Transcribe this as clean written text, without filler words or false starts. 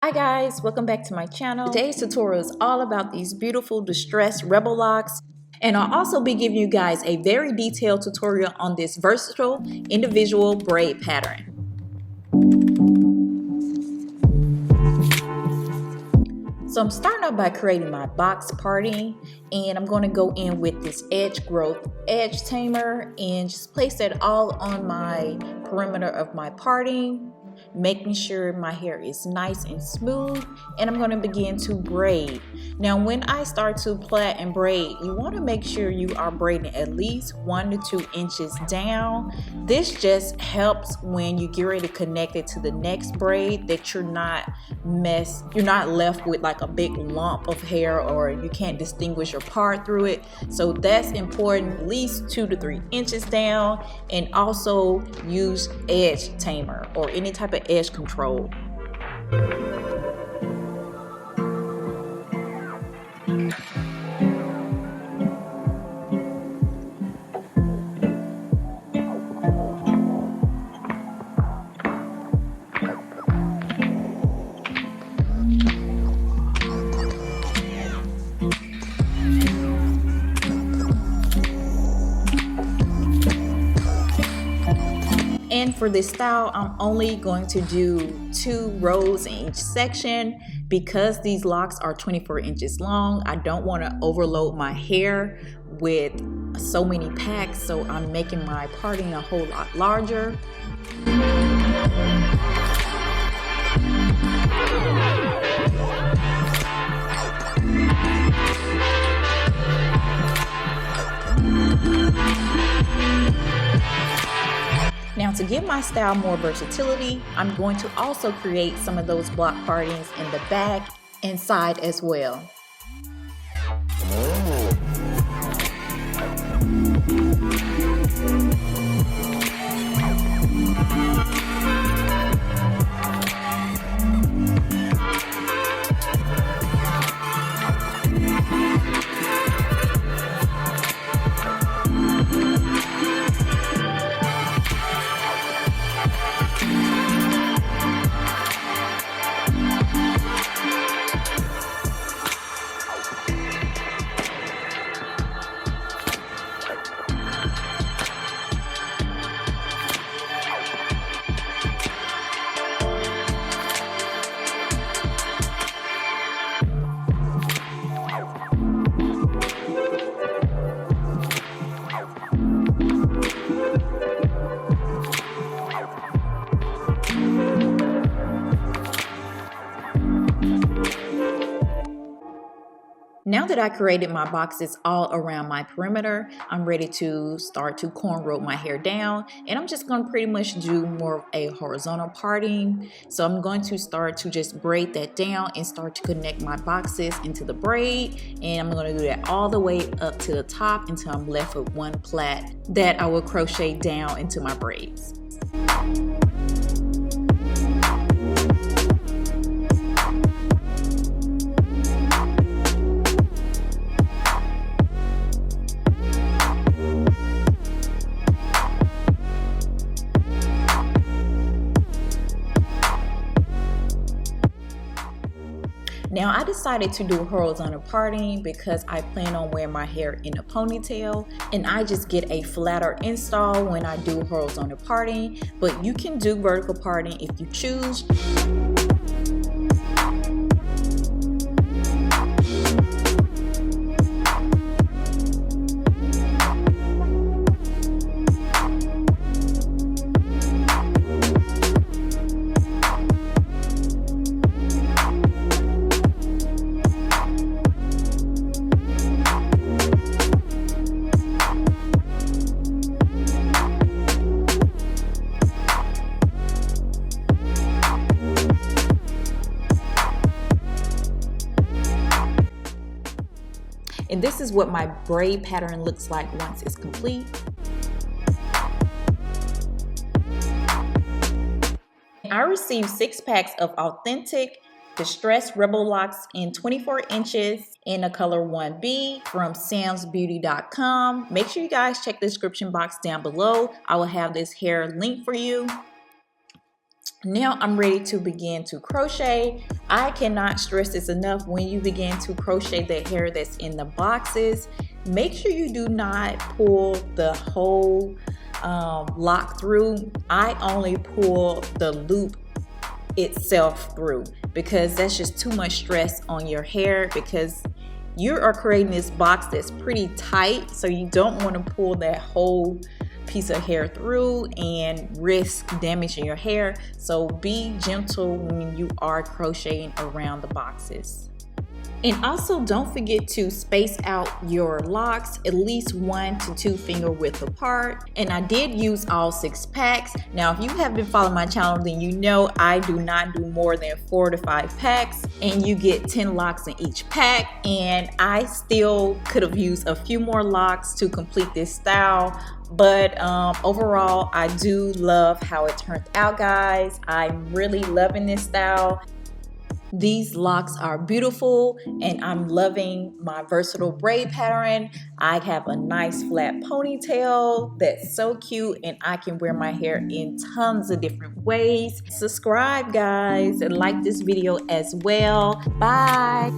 Hi guys, welcome back to my channel. Today's tutorial is all about these beautiful Distressed Rebel Locs, and I'll also be giving you guys a very detailed tutorial on this versatile individual braid pattern. So I'm starting out by creating my box parting, and I'm going to go in with this edge growth edge tamer and just place it all on my perimeter of my parting, making sure my hair is nice and smooth, and I'm going to begin to braid. Now when I start to plait and braid, you want to make sure you are braiding at least 1 to 2 inches down. This just helps when you get ready to connect it to the next braid that you're not left with like a big lump of hair or you can't distinguish your part through it. So that's important, at least 2 to 3 inches down, and also use edge tamer or any type of edge control. And for this style, I'm only going to do 2 rows in each section because these locks are 24 inches long. I don't want to overload my hair with so many packs, so I'm making my parting a whole lot larger. Now to give my style more versatility, I'm going to also create some of those block partings in the back and side as well. Now that I created my boxes all around my perimeter, I'm ready to start to cornrow my hair down, and I'm just going to pretty much do more of a horizontal parting. So I'm going to start to just braid that down and start to connect my boxes into the braid, and I'm going to do that all the way up to the top until I'm left with one plait that I will crochet down into my braids. Now I decided to do horizontal parting because I plan on wearing my hair in a ponytail, and I just get a flatter install when I do horizontal parting, but you can do vertical parting if you choose. And this is what my braid pattern looks like once it's complete. I received 6 packs of authentic Distressed Rebel Locs in 24 inches in the color 1B from samsbeauty.com. Make sure you guys check the description box down below. I will have this hair linked for you. Now I'm ready to begin to crochet. I cannot stress this enough. When you begin to crochet the hair that's in the boxes, make sure you do not pull the whole lock through. I only pull the loop itself through because that's just too much stress on your hair, because you are creating this box that's pretty tight, so you don't want to pull that whole piece of hair through and risk damaging your hair. So be gentle when you are crocheting around the boxes. And also don't forget to space out your locks at least 1 to 2 finger width apart. And I did use all 6 packs. Now if you have been following my channel, then you know I do not do more than 4 to 5 packs, and you get 10 locks in each pack. And I still could have used a few more locks to complete this style, but overall I do love how it turned out, guys. I'm really loving this style. These locks are beautiful, and I'm loving my versatile braid pattern. I have a nice flat ponytail that's so cute, and I can wear my hair in tons of different ways. Subscribe, guys, and like this video as well. Bye.